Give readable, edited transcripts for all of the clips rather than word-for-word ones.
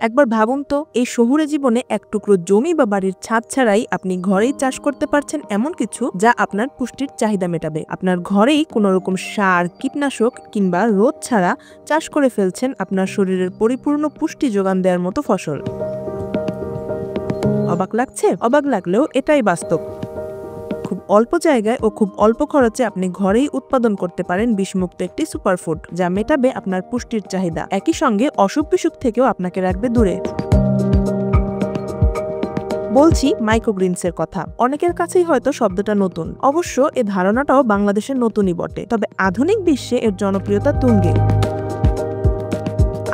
একবার ভাবুন তো, এই শহুরে জীবনে এক টুকরো জমি বা বাড়ির ছাদ ছাড়াই আপনি ঘরেই চাষ করতে পারছেন এমন কিছু যা আপনার পুষ্টির চাহিদা মেটাবে। আপনার ঘরেই কোনো রকম সার, কীটনাশক কিংবা রোদ ছাড়া চাষ করে ফেলছেন আপনার শরীরের পরিপূর্ণ পুষ্টি যোগান দেওয়ার মতো ফসল। অবাক লাগছে? অবাক লাগলেও এটাই বাস্তব। খুব অল্প জায়গায় ও খুব অল্প খরচে আপনি ঘরেই উৎপাদন করতে পারেন বিষমুক্ত একটি সুপারফুড, যা মেটাবে আপনার পুষ্টির চাহিদা, একই সঙ্গে অসুখ বিসুখ থেকেও আপনাকে রাখবে দূরে। বলছি মাইক্রোগ্রিনসের কথা। অনেকের কাছেই হয়তো শব্দটা নতুন। অবশ্য এ ধারণাটাও বাংলাদেশের নতুনই বটে, তবে আধুনিক বিশ্বে এর জনপ্রিয়তা তুঙ্গে।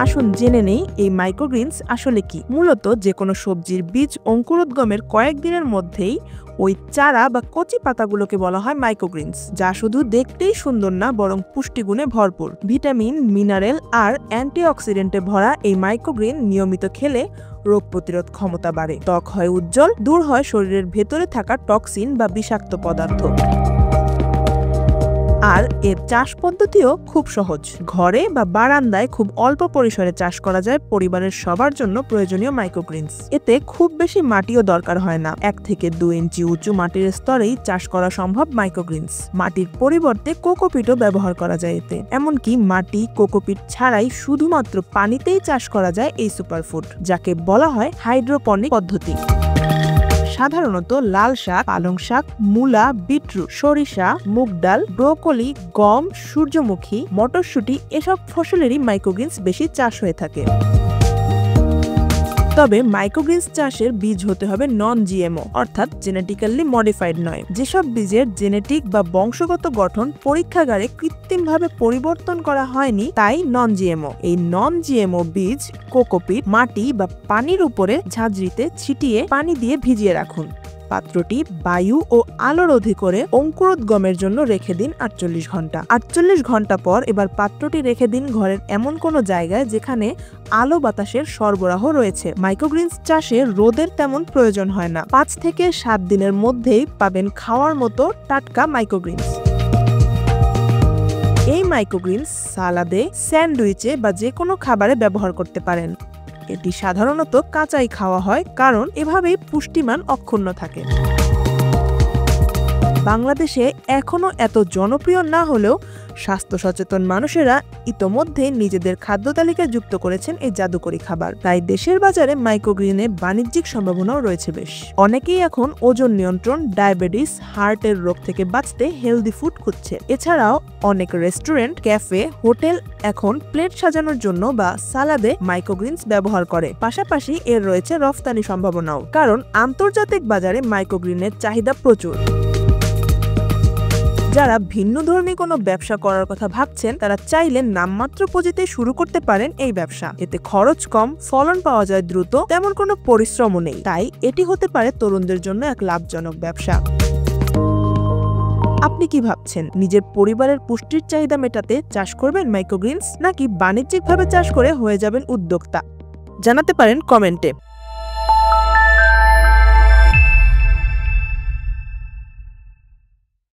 আসুন জেনে নেই এই মাইক্রোগ্রিনস আসলে কি। মূলত যে কোনো সবজির বীজ অঙ্কুরোদ্গমের কয়েকদিনের মধ্যেই ওই চারা বা কচি পাতাগুলোকে বলা হয় মাইক্রোগ্রিনস, যা শুধু দেখতেই সুন্দর না, বরং পুষ্টিগুণে ভরপুর। ভিটামিন, মিনারেল আর অ্যান্টিঅক্সিডেন্টে ভরা এই মাইক্রোগ্রিন নিয়মিত খেলে রোগ প্রতিরোধ ক্ষমতা বাড়ে, ত্বক হয় উজ্জ্বল, দূর হয় শরীরের ভেতরে থাকা টক্সিন বা বিষাক্ত পদার্থ। আর এর চাষ পদ্ধতিও খুব সহজ। ঘরে বা বারান্দায় খুব অল্প পরিসরে চাষ করা যায় পরিবারের সবার জন্য প্রয়োজনীয় মাইক্রোগ্রিনস। এতে খুব বেশি মাটিও দরকার হয় না। 1 থেকে 2 ইঞ্চি উঁচু মাটির স্তরেই চাষ করা সম্ভব মাইক্রোগ্রিনস। মাটির পরিবর্তে কোকোপিটও ব্যবহার করা যায় এতে। এমনকি মাটি, কোকোপিট ছাড়াই শুধুমাত্র পানিতেই চাষ করা যায় এই সুপারফুড, যাকে বলা হয় হাইড্রোপনিক পদ্ধতি। সাধারণত লাল শাক, পালং শাক, মূলা, বিটরুট, সরিষা, মুগ ডাল, ব্রোকলি, গম, সূর্যমুখী, মটরশুঁটি এসব ফসলেরই মাইক্রোগ্রিনস বেশি চাষ হয়ে থাকে। তবে মাইক্রোগ্রিনস চাষের বীজ হতে হবে নন জিএমও, অর্থাৎ জেনেটিক্যালি মডিফাইড নয়। যেসব বীজের জেনেটিক বা বংশগত গঠন পরীক্ষাগারে কৃত্রিমভাবে পরিবর্তন করা হয়নি, তাই নন জিএমও। এই নন জিএমও বীজ কোকোপিট, মাটি বা পানির উপরে ঝাঁঝরিতে ছিটিয়ে পানি দিয়ে ভিজিয়ে রাখুন। পাত্রটি বায়ু ও আলো রোধী করে অঙ্কুরোদ্গমের জন্য রেখে দিন 48 ঘন্টা। 48 ঘন্টা পর এবার পাত্রটি রেখে দিন ঘরের এমন কোনো জায়গায় যেখানে আলো বাতাসের সরবরাহ রয়েছে। মাইক্রোগ্রিনস চাষে রোদের তেমন প্রয়োজন হয় না। 5 থেকে 7 দিনের মধ্যেই পাবেন খাওয়ার মতো টাটকা মাইক্রোগ্রিনস। এই মাইক্রোগ্রিনস সালাদে, স্যান্ডউইচে বা যে কোনো খাবারে ব্যবহার করতে পারেন। এটি সাধারণত কাঁচাই খাওয়া হয়, কারণ এভাবেই পুষ্টিমান অক্ষুণ্ণ থাকে। বাংলাদেশে এখনো এত জনপ্রিয় না হলেও স্বাস্থ্য সচেতন মানুষেরা ইতোমধ্যে নিজেদের খাদ্য তালিকায় যুক্ত করেছেন এই জাদুকরি খাবার। তাই দেশের বাজারে মাইক্রোগ্রিনের বাণিজ্যিক সম্ভাবনাও রয়েছে বেশ। অনেকেই এখন ওজন নিয়ন্ত্রণ, ডায়াবেটিস, হার্টের রোগ থেকে বাঁচতে হেলদি ফুড খুঁজছে। এছাড়াও অনেক রেস্টুরেন্ট, ক্যাফে, হোটেল এখন প্লেট সাজানোর জন্য বা সালাদে মাইক্রোগ্রিনস ব্যবহার করে। পাশাপাশি এর রয়েছে রফতানি সম্ভাবনাও, কারণ আন্তর্জাতিক বাজারে মাইক্রোগ্রিনের চাহিদা প্রচুর। যারা ভিন্নধর্মী কোনো ব্যবসা করার কথা ভাবছেন, তারা চাইলে নামমাত্র পুঁজিতে শুরু করতে পারেন এই ব্যবসা। এতে খরচ কম, ফলন পাওয়া যায় দ্রুত, তেমন কোনো পরিশ্রমও নেই। তাই এটি হতে পারে তরুণদের জন্য এক লাভজনক ব্যবসা। আপনি কি ভাবছেন? নিজের পরিবারের পুষ্টির চাহিদা মেটাতে চাষ করবেন মাইক্রোগ্রিনস, নাকি বাণিজ্যিকভাবে চাষ করে হয়ে যাবেন উদ্যোক্তা? জানাতে পারেন কমেন্টে।